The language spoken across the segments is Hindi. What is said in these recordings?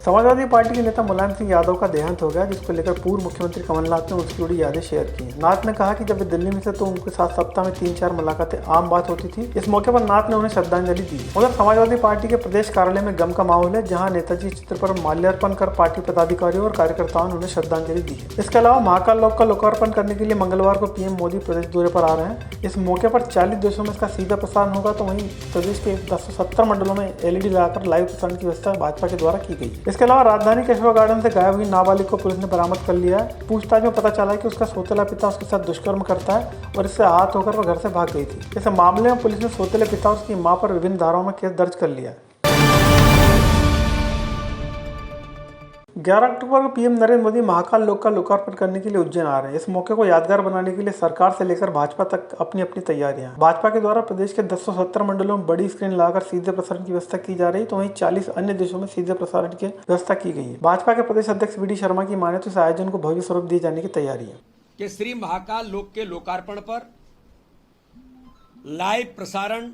समाजवादी पार्टी के नेता मुलायम सिंह यादव का देहांत हो गया, जिसको लेकर पूर्व मुख्यमंत्री कमलनाथ ने उसकी जुड़ी यादें शेयर की। नाथ ने कहा कि जब वे दिल्ली में थे तो उनके साथ सप्ताह में 3-4 मुलाकातें आम बात होती थी। इस मौके पर नाथ ने उन्हें श्रद्धांजलि दी। उधर समाजवादी पार्टी के प्रदेश कार्यालय में गम का माहौल है, जहाँ नेताजी चित्र पर माल्यार्पण कर पार्टी पदाधिकारियों और कार्यकर्ताओं ने उन्हें श्रद्धांजलि दी है। इसके अलावा महाकाल लोक का लोकार्पण करने के लिए मंगलवार को पीएम मोदी प्रदेश दौरे पर आ रहे हैं। इस मौके पर 40 देशों में इसका सीधा प्रसारण होगा, तो वहीं प्रदेश के 170 मंडलों में LED लगाकर लाइव प्रसारण की व्यवस्था भाजपा के द्वारा की गई। इसके अलावा राजधानी केशवा गार्डन से गायब हुई नाबालिग को पुलिस ने बरामद कर लिया है। पूछताछ में पता चला है कि उसका सौतेला पिता उसके साथ दुष्कर्म करता है और इससे आहत होकर वह घर से भाग गई थी। इस मामले में पुलिस ने सौतेले पिता और उसकी मां पर विभिन्न धाराओं में केस दर्ज कर लिया है। 11 अक्टूबर को पीएम नरेंद्र मोदी महाकाल लोक का लोकार्पण करने के लिए उज्जैन आ रहे हैं। इस मौके को यादगार बनाने के लिए सरकार से लेकर भाजपा तक अपनी अपनी तैयारियां। भाजपा के द्वारा प्रदेश के 270 मंडलों में बड़ी स्क्रीन लगाकर सीधे प्रसारण की व्यवस्था की जा रही, तो वहीं 40 अन्य देशों में सीधे प्रसारण की व्यवस्था की गई है। भाजपा के प्रदेश अध्यक्ष VD शर्मा की माने तो इस आयोजन को भव्य स्वरूप दिए जाने की तैयारी है। कि श्री महाकाल लोक के लोकार्पण पर लाइव प्रसारण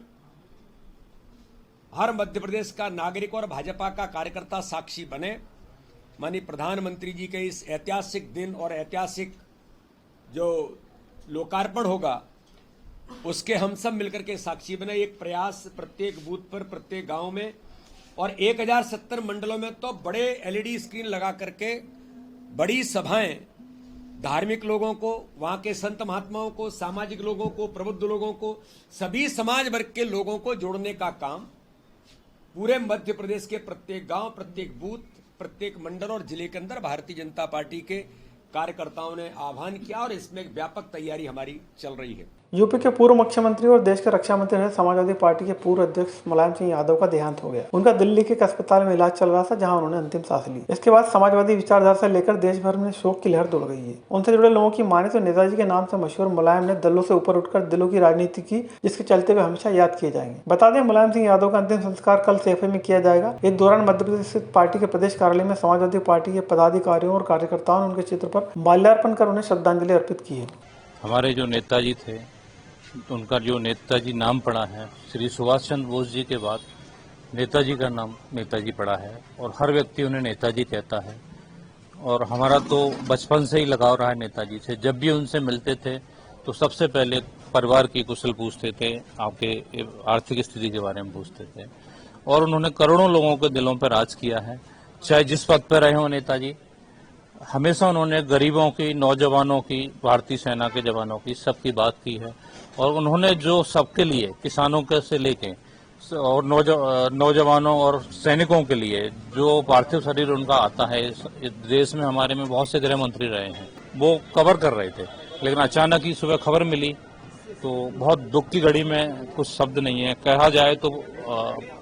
हर मध्य प्रदेश का नागरिक और भाजपा का कार्यकर्ता साक्षी बने। माननीय प्रधानमंत्री जी के इस ऐतिहासिक दिन और ऐतिहासिक जो लोकार्पण होगा उसके हम सब मिलकर के साक्षी बने। एक प्रयास प्रत्येक बूथ पर, प्रत्येक गांव में और 1070 मंडलों में तो बड़े LED स्क्रीन लगा करके बड़ी सभाएं धार्मिक लोगों को, वहां के संत महात्माओं को, सामाजिक लोगों को, प्रबुद्ध लोगों को, सभी समाज वर्ग के लोगों को जोड़ने का काम पूरे मध्य प्रदेश के प्रत्येक गांव, प्रत्येक बूथ, प्रत्येक मंडल और जिले के अंदर भारतीय जनता पार्टी के कार्यकर्ताओं ने आह्वान किया और इसमें एक व्यापक तैयारी हमारी चल रही है। यूपी के पूर्व मुख्यमंत्री और देश के रक्षा मंत्री रहे समाजवादी पार्टी के पूर्व अध्यक्ष मुलायम सिंह यादव का देहांत हो गया। उनका दिल्ली के एक अस्पताल में इलाज चल रहा था, जहां उन्होंने अंतिम सांस ली। इसके बाद समाजवादी विचारधारा से लेकर देश भर में शोक की लहर दौड़ गई है। उनसे जुड़े लोगों की माने तो नेताजी के नाम से मशहूर मुलायम ने दलों से ऊपर उठकर दिलों की राजनीति की, जिसके चलते वे हमेशा याद किए जाएंगे। बता दें, मुलायम सिंह यादव का अंतिम संस्कार कल सेफे में किया जाएगा। इस दौरान मध्य प्रदेश स्थित पार्टी के प्रदेश कार्यालय में समाजवादी पार्टी के पदाधिकारियों और कार्यकर्ताओं ने उनके चित्र पर माल्यार्पण कर उन्हें श्रद्धांजलि अर्पित की है। हमारे जो नेताजी थे, उनका जो नेताजी नाम पड़ा है, श्री सुभाष चंद्र बोस जी के बाद नेताजी का नाम नेताजी पड़ा है और हर व्यक्ति उन्हें नेताजी कहता है। और हमारा तो बचपन से ही लगाव रहा है नेताजी से। जब भी उनसे मिलते थे तो सबसे पहले परिवार की कुशल पूछते थे, आपके आर्थिक स्थिति के बारे में पूछते थे। और उन्होंने करोड़ों लोगों के दिलों पर राज किया है। चाहे जिस पद पर रहे हो नेताजी, हमेशा उन्होंने गरीबों की, नौजवानों की, भारतीय सेना के जवानों की, सबकी बात की है। और उन्होंने जो सबके लिए, किसानों के से लेके और नौजवानों और सैनिकों के लिए जो पार्थिव शरीर उनका आता है, इस देश में हमारे में बहुत से गृह मंत्री रहे हैं, वो कवर कर रहे थे, लेकिन अचानक ही सुबह खबर मिली तो बहुत दुख की घड़ी में कुछ शब्द नहीं है। कहा जाए तो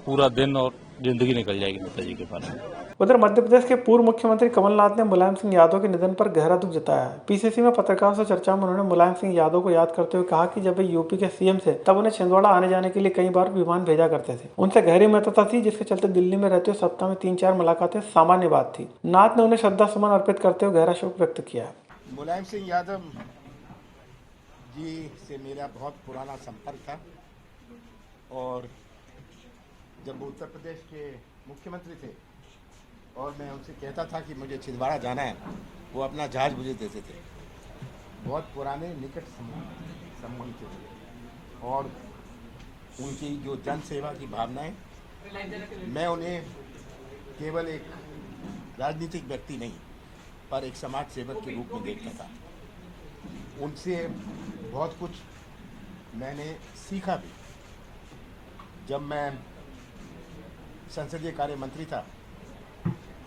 पूरा दिन और जिंदगी निकल जाएगी नेताजी के बारे में। उधर मध्य प्रदेश के पूर्व मुख्यमंत्री कमलनाथ ने मुलायम सिंह यादव के निधन पर गहरा दुख जताया है। PCC में पत्रकारों से चर्चा में उन्होंने मुलायम सिंह यादव को याद करते हुए कहा कि जब वे यूपी के CM थे तब उन्हें छिंदवाड़ा आने जाने के लिए कई बार विमान भेजा करते थे। उनसे गहरी मित्रता थी, जिसके चलते दिल्ली में रहते हुए सप्ताह में 3-4 मुलाकातें सामान्य बात थी। नाथ ने उन्हें श्रद्धा सुमन अर्पित करते हुए गहरा शोक व्यक्त किया। मुलायम सिंह यादव जी से मेरा बहुत पुराना संपर्क था और जब वो उत्तर प्रदेश के मुख्यमंत्री थे और मैं उनसे कहता था कि मुझे छिंदवाड़ा जाना है, वो अपना जहाज मुझे देते थे। बहुत पुराने निकट संबंध थे और उनकी जो जन सेवा की भावनाएं, मैं उन्हें केवल एक राजनीतिक व्यक्ति नहीं पर एक समाज सेवक के रूप में देखता था। उनसे बहुत कुछ मैंने सीखा भी। जब मैं संसदीय कार्य मंत्री था,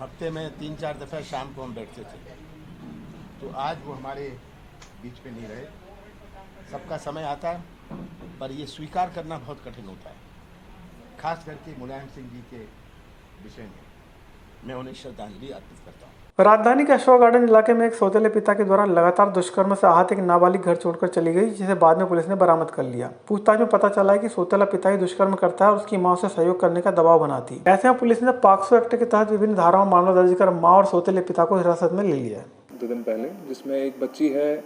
हफ्ते में 3-4 दफ़ा शाम को हम बैठते थे। तो आज वो हमारे बीच में नहीं रहे। सबका समय आता है, पर ये स्वीकार करना बहुत कठिन होता है। खास करके मुलायम सिंह जी के विषय में मैं उन्हें श्रद्धांजलि अर्पित करता हूँ। राजधानी के अशोक गार्डन इलाके में एक सौतेले पिता के द्वारा लगातार दुष्कर्म से आहत एक नाबालिग घर छोड़कर चली गई, जिसे बाद में पुलिस ने बरामद कर लिया। पूछताछ में पता चला है कि सौतेला पिता ही दुष्कर्म करता है और उसकी मां उसे सहयोग करने का दबाव बनाती है। ऐसे में पुलिस ने पॉक्सो एक्ट के तहत विभिन्न धाराओं में मामला दर्ज कर मां और सौतेले पिता को हिरासत में ले लिया है। 2 दिन पहले, जिसमें एक बच्ची है,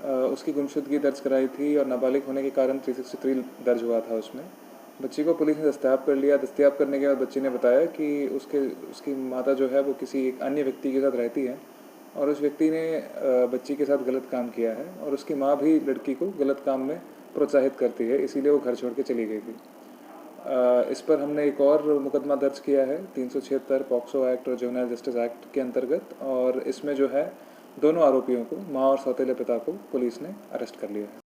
उसकी गुमशुदगी दर्ज कराई थी और नाबालिग होने के कारण 363 दर्ज हुआ था उसमें। बच्ची को पुलिस ने दस्तयाब कर लिया। दस्तयाब करने के बाद बच्ची ने बताया कि उसकी माता जो है वो किसी एक अन्य व्यक्ति के साथ रहती है और उस व्यक्ति ने बच्ची के साथ गलत काम किया है और उसकी माँ भी लड़की को गलत काम में प्रोत्साहित करती है, इसीलिए वो घर छोड़ के चली गई थी। इस पर हमने एक और मुकदमा दर्ज किया है 376 पॉक्सो एक्ट और जुवेनाइल जस्टिस एक्ट के अंतर्गत, और इसमें जो है दोनों आरोपियों को, माँ और सौतेले पिता को, पुलिस ने अरेस्ट कर लिया है।